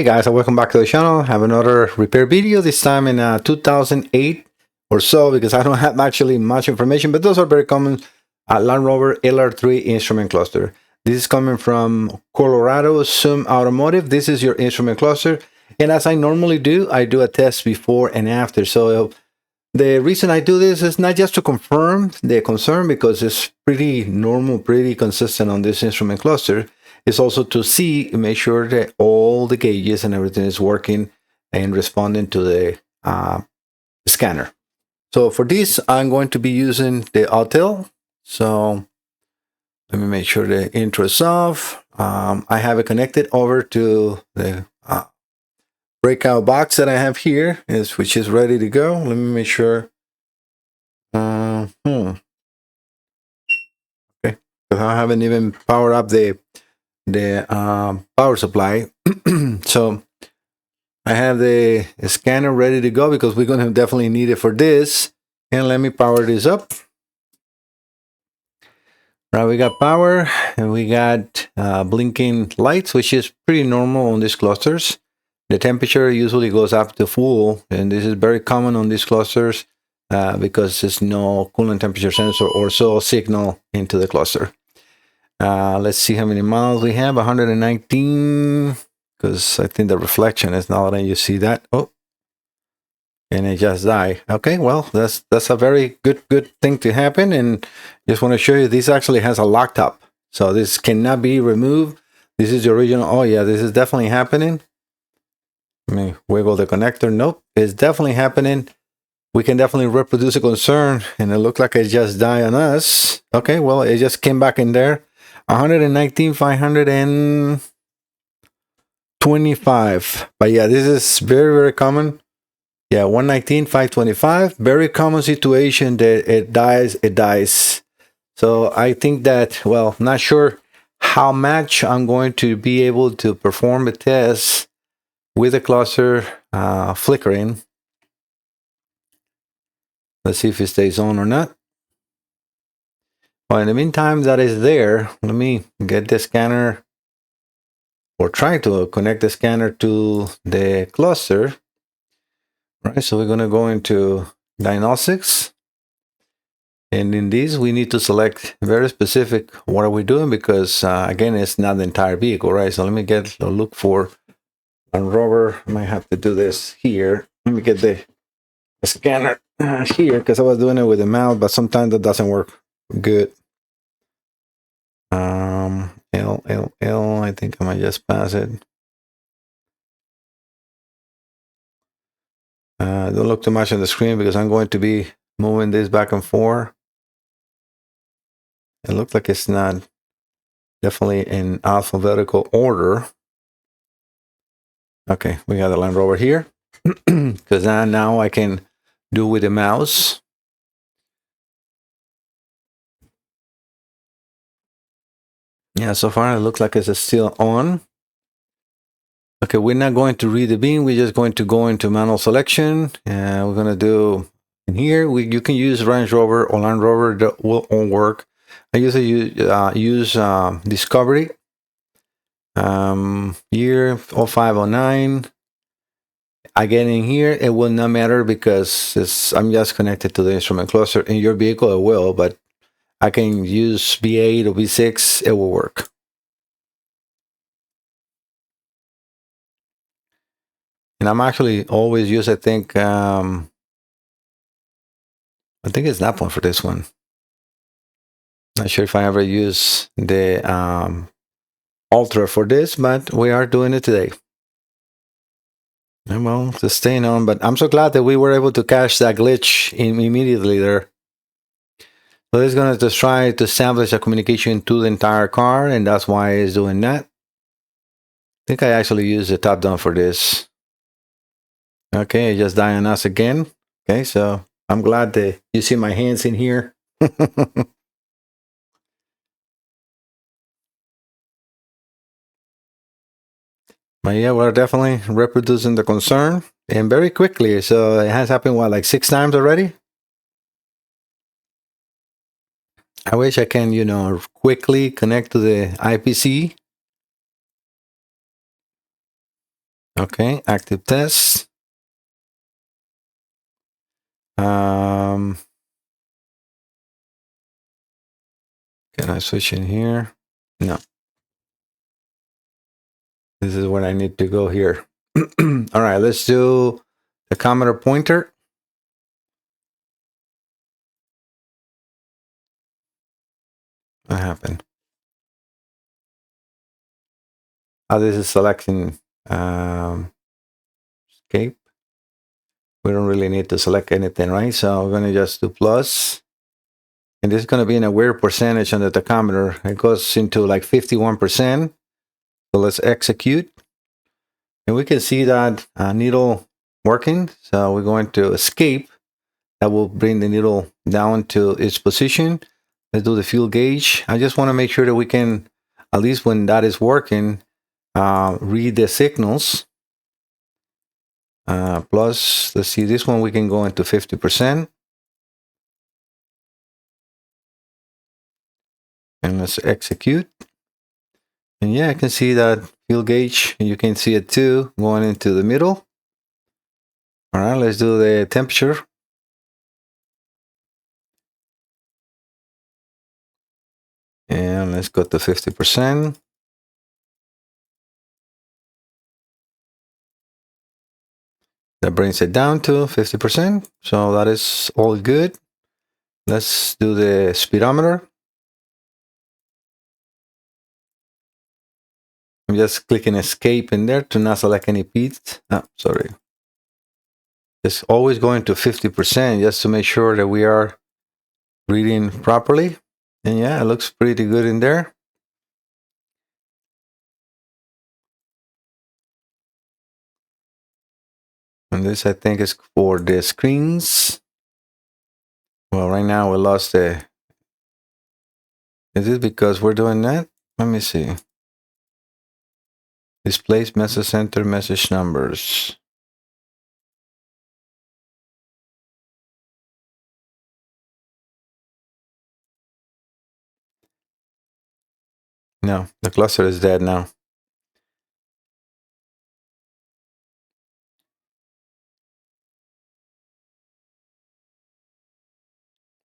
guys, and welcome back to the channel. I have another repair video, this time in 2008 or so, because I don't have actually much information, but those are very common. Land Rover LR3 instrument cluster. This is coming from Colorado Zoom Automotive. This is your instrument cluster, and as I normally do, I do a test before and after. So the reason I do this is not just to confirm the concern, because it's pretty normal, pretty consistent on this instrument cluster. It's also to see, make sure that all the gauges and everything is working and responding to the scanner. So for this, I'm going to be using the Autel. So let me make sure the intro is off. I have it connected over to the breakout box that I have here, which is ready to go. Let me make sure. Okay, so I haven't even powered up the power supply. So I have the scanner ready to go because we're going to definitely need it for this. And let me power this up. Right, we got power and we got blinking lights, which is pretty normal on these clusters. The temperature usually goes up to full, and this is very common on these clusters because there's no coolant temperature sensor or so signal into the cluster. Let's see how many miles we have. 119, because I think the reflection is not letting you see that. Oh, and it just died. Okay, well, that's a very good thing to happen. And just want to show you, this actually has a lock top, so this cannot be removed. This is the original. Oh yeah, this is definitely happening. Let me wiggle the connector. Nope, it's definitely happening. We can definitely reproduce a concern, and it looked like it just died on us. Okay, well, it just came back in there. 119,525. But yeah, this is very common. Yeah, 119,525. Very common situation that it dies. So I think that, well, not sure how much I'm going to be able to perform a test with the cluster flickering. Let's see if it stays on or not. Well, in the meantime that is there, let me get the scanner, or try to connect the scanner to the cluster. All right, so we're going to go into diagnostics. And in this, we need to select very specific what are we doing, because again, it's not the entire vehicle, right? So let me get a look for Land Rover. I might have to do this here. Let me get the scanner here, because I was doing it with the mouse, but sometimes that doesn't work good. L, I think I might just pass it. Don't look too much on the screen because I'm going to be moving this back and forth. It looks like it's not definitely in alphabetical order. Okay, we got the Land Rover here, because now I can do with the mouse. Yeah, so far it looks like it's still on. Okay, we're not going to read the beam. We're just going to go into manual selection. We're going to do in here. You can use Range Rover or Land Rover. That will all work. I usually use Discovery. Year 0509. Again, in here, it will not matter because I'm just connected to the instrument cluster. In your vehicle, it will, but I can use V8 or V6. It will work. And I'm actually always use, I think it's that one for this one. Not sure if I ever use the Ultra for this, but we are doing it today. And well, just staying on, but I'm so glad that we were able to catch that glitch immediately there. So it's going to just try to establish a communication to the entire car, and that's why it's doing that. I think I actually used the top down for this. Okay, it just died on us again. Okay, so I'm glad that you see my hands in here. But yeah, we're definitely reproducing the concern, and very quickly. So it has happened, what, like 6 times already? I wish I can, quickly connect to the IPC. Okay, active test. Can I switch in here? No. This is where I need to go here. All right, let's do the tachometer pointer. What happened? Oh, this is selecting escape. We don't really need to select anything, right? So we're going to just do plus. And this is going to be in a weird percentage on the tachometer. It goes into like 51%. So let's execute. And we can see that needle working. So we're going to escape. That will bring the needle down to its position. Let's do the fuel gauge. I just want to make sure that we can, at least when that is working, read the signals. Plus, let's see, this one we can go into 50%. And let's execute. And yeah, I can see that fuel gauge. And you can see it too, going into the middle. All right, let's do the temperature. And let's go to 50%. That brings it down to 50%. So that is all good. Let's do the speedometer. I'm just clicking escape in there to not select any beats. Oh, sorry. Just always going to 50% just to make sure that we are reading properly. And yeah, it looks pretty good in there. And this, I think, is for the screens. Well, right now we lost the... Is it because we're doing that? Let me see. Displays message center message numbers. No, the cluster is dead now.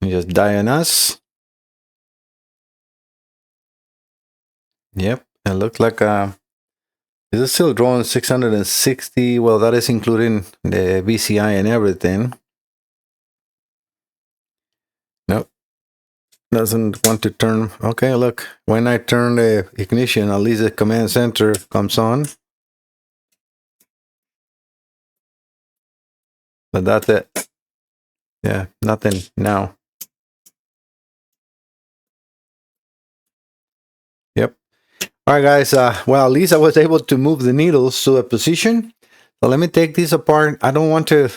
You just diagnose. Yep, it looks like this is still drawing 660. Well, that is including the BCI and everything. Nope. Doesn't want to turn. Okay, look. When I turn the ignition, at least the command center comes on. But that's it. Yeah, nothing now. Yep. All right, guys. Well, at least I was able to move the needles to a position. So let me take this apart. I don't want to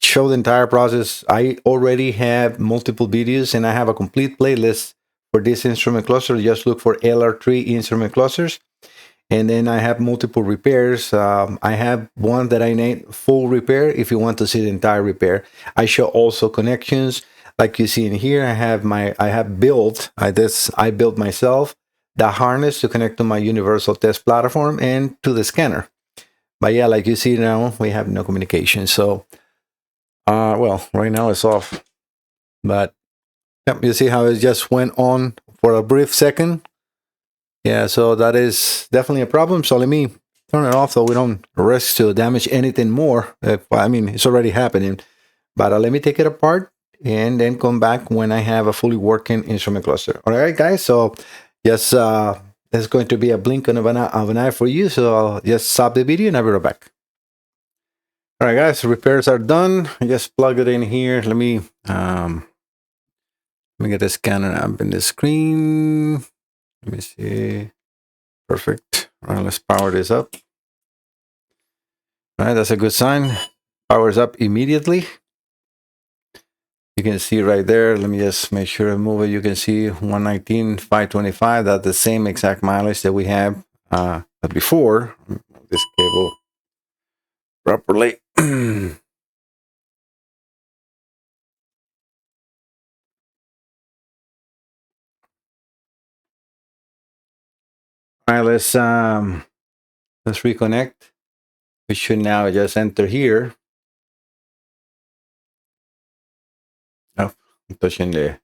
show the entire process. I already have multiple videos and I have a complete playlist for this instrument cluster. Just look for LR3 instrument clusters. And then I have multiple repairs. I have one that I need full repair if you want to see the entire repair. I show also connections. Like you see in here, I built myself the harness to connect to my universal test platform and to the scanner. But yeah, like you see now, we have no communication. So, well, right now it's off. But yep, you see how it just went on for a brief second. Yeah, so that is definitely a problem. So let me turn it off so we don't risk to damage anything more. I mean, it's already happening. But let me take it apart and then come back when I have a fully working instrument cluster. All right, guys. So yes, there's going to be a blink of an eye for you. So I'll just stop the video and I'll be right back. All right, guys, repairs are done. I just plug it in here. Let me get the scanner up in the screen. Let me see. Perfect. All right, let's power this up. All right, that's a good sign. Powers up immediately. You can see right there. Let me just make sure I move it. You can see 119,525. That's the same exact mileage that we have before. Move this cable properly. All right, let's reconnect. We should now just enter here. Oh, I'm touching the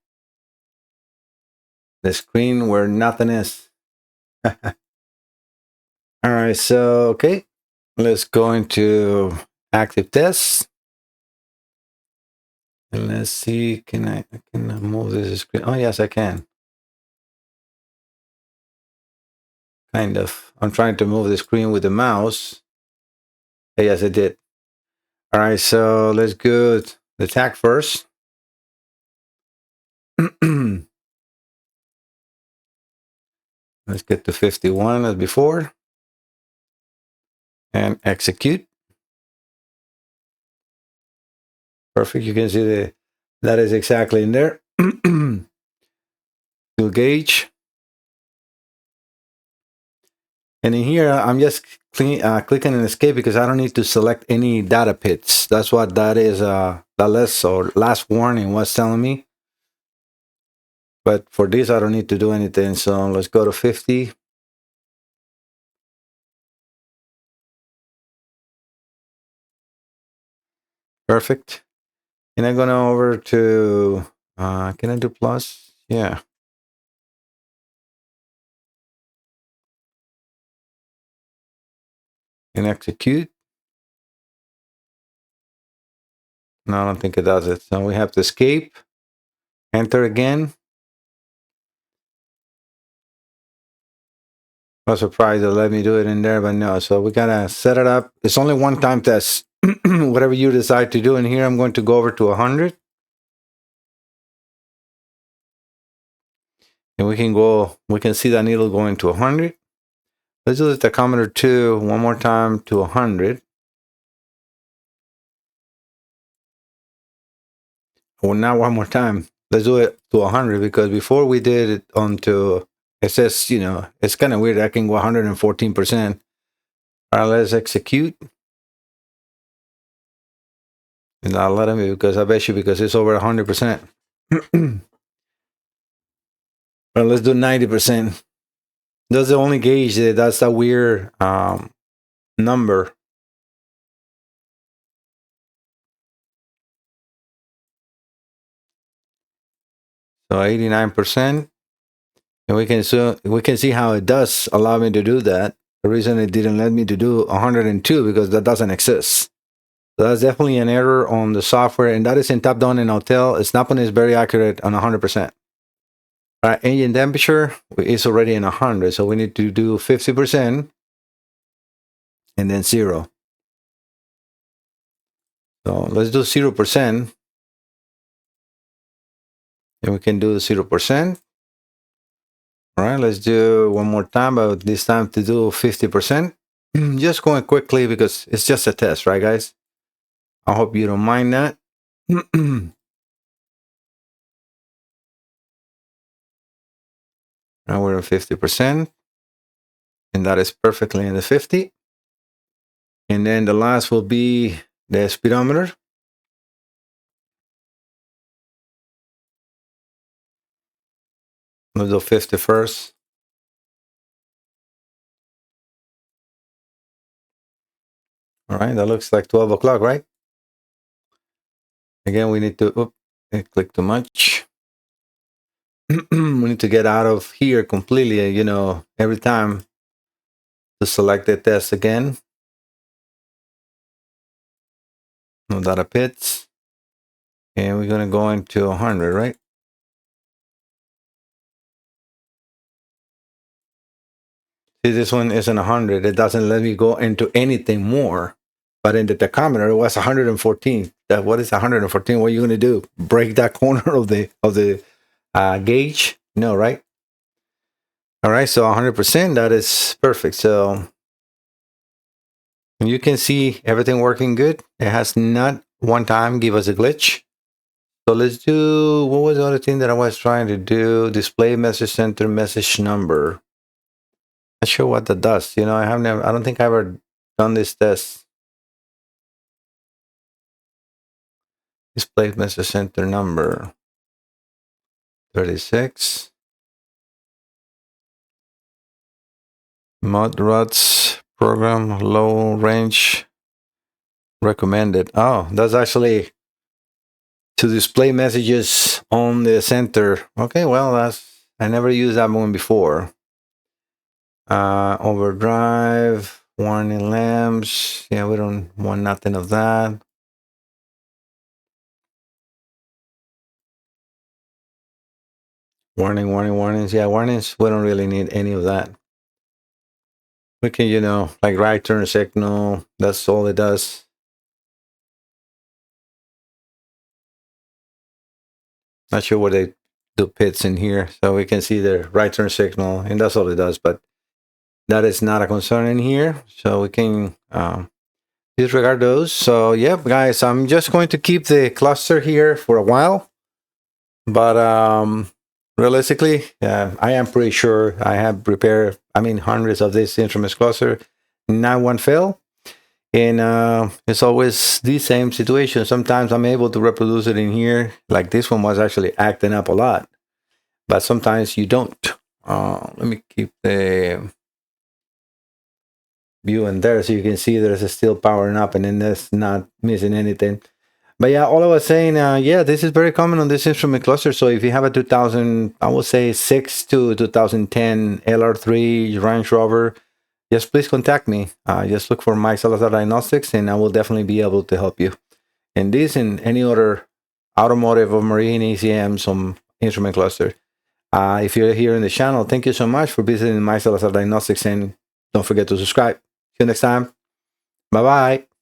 screen where nothing is. All right, so okay, let's go into active test. And let's see, can I move this screen? Oh yes, I can. Kind of. I'm trying to move the screen with the mouse. Yes, I did. All right, so let's go to the tag first. Let's get to 51 as before and execute. Perfect. You can see that is exactly in there. To gauge. And in here, I'm just clicking on escape because I don't need to select any data pits. That's what that is, the last warning was telling me. But for this, I don't need to do anything. So let's go to 50. Perfect. And I'm going over to, can I do plus? Yeah. And execute. No, I don't think it does it. So we have to escape, enter again. I was surprised it let me do it in there, but no. So we gotta set it up. It's only one time test. Whatever you decide to do in here, I'm going to go over to 100. And we can see that needle going to 100. Let's do the tachometer 2 one more time to 100. Well, now one more time. Let's do it to 100 because before we did it onto, it says, it's kind of weird. I can go 114%. All right, let's execute. And not let me because I bet you because it's over 100%. Well, let's do 90%. That's the only gauge. That's a weird number. So 89%. And we can see how it does allow me to do that. The reason it didn't let me to do 102 because that doesn't exist. So that's definitely an error on the software, and that is in top down and hotel. Snapping is very accurate on 100%. All right, engine temperature is already in 100, so we need to do 50% and then 0. So let's do 0%, and we can do 0%. All right, let's do one more time, but this time to do 50%. Just going quickly because it's just a test, right, guys? I hope you don't mind that. Now we're at 50%, and that is perfectly in the 50. And then the last will be the speedometer. Let's do 50 first. All right, that looks like 12 o'clock, right? Again, we need to, click too much. We need to get out of here completely, every time to select the test again. No data pits. And we're going to go into 100, right? See, this one isn't 100. It doesn't let me go into anything more. But in the tachometer, it was 114. What is 114? What are you going to do? Break that corner of the gauge? No, right? All right, so 100%, that is perfect. So you can see everything working good. It has not one time give us a glitch. So let's do, what was the other thing that I was trying to do? Display message center message number. Not sure what that does. I don't think I ever done this test. Display message center number 36. Mod rods program low range recommended. Oh, that's actually to display messages on the center. Okay, well, I never used that one before. Overdrive, warning lamps. Yeah, we don't want nothing of that. Warnings. Yeah, warnings. We don't really need any of that. We can, like right turn signal. That's all it does. Not sure what they do pits in here, so we can see the right turn signal, and that's all it does. But that is not a concern in here, so we can disregard those. So yeah, guys, I'm just going to keep the cluster here for a while, but realistically, I am pretty sure I have prepared, hundreds of these instruments cluster, not one fail. And it's always the same situation. Sometimes I'm able to reproduce it in here, like this one was actually acting up a lot, but sometimes you don't. Let me keep the view in there so you can see there's still powering up and then that's not missing anything. But yeah, all I was saying, yeah, this is very common on this instrument cluster. So if you have a 2000, I would say 6 to 2010 LR3 Range Rover, just please contact me. Just look for Mike Salazar Diagnostics and I will definitely be able to help you. And this and any other automotive or marine ECM, some instrument cluster. If you're here in the channel, thank you so much for visiting Mike Salazar Diagnostics and don't forget to subscribe. See you next time. Bye-bye.